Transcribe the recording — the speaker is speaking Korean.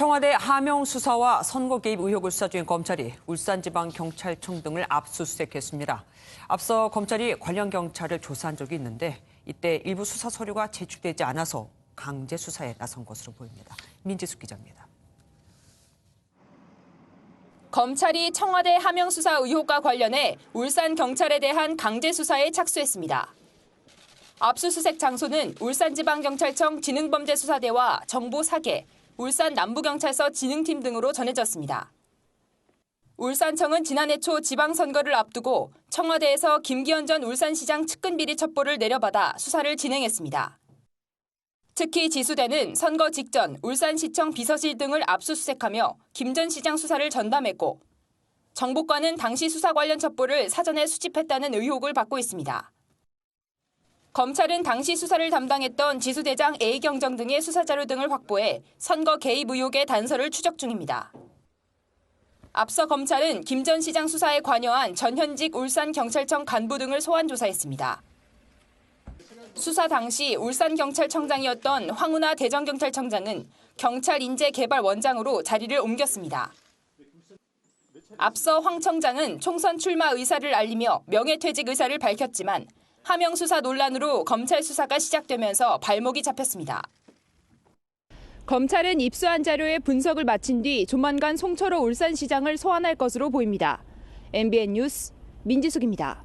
청와대 하명 수사와 선거 개입 의혹을 수사 중인 검찰이 울산지방경찰청 등을 압수수색했습니다. 앞서 검찰이 관련 경찰을 조사한 적이 있는데 이때 일부 수사 서류가 제출되지 않아서 강제 수사에 나선 것으로 보입니다. 민지숙 기자입니다. 검찰이 청와대 하명 수사 의혹과 관련해 울산 경찰에 대한 강제 수사에 착수했습니다. 압수수색 장소는 울산지방경찰청 지능범죄수사대와 정보사계, 울산 남부경찰서 진흥팀 등으로 전해졌습니다. 울산청은 지난해 초 지방선거를 앞두고 청와대에서 김기현 전 울산시장 측근비리 첩보를 내려받아 수사를 진행했습니다. 특히 지수대는 선거 직전 울산시청 비서실 등을 압수수색하며 김 전 시장 수사를 전담했고 정보과는 당시 수사 관련 첩보를 사전에 수집했다는 의혹을 받고 있습니다. 검찰은 당시 수사를 담당했던 지수대장 A경정 등의 수사자료 등을 확보해 선거 개입 의혹의 단서를 추적 중입니다. 앞서 검찰은 김 전 시장 수사에 관여한 전현직 울산경찰청 간부 등을 소환 조사했습니다. 수사 당시 울산경찰청장이었던 황운하 대전경찰청장은 경찰인재개발원장으로 자리를 옮겼습니다. 앞서 황 청장은 총선 출마 의사를 알리며 명예퇴직 의사를 밝혔지만 하명 수사 논란으로 검찰 수사가 시작되면서 발목이 잡혔습니다. 검찰은 입수한 자료의 분석을 마친 뒤 조만간 송철호 울산시장을 소환할 것으로 보입니다. MBN 뉴스 민지숙입니다.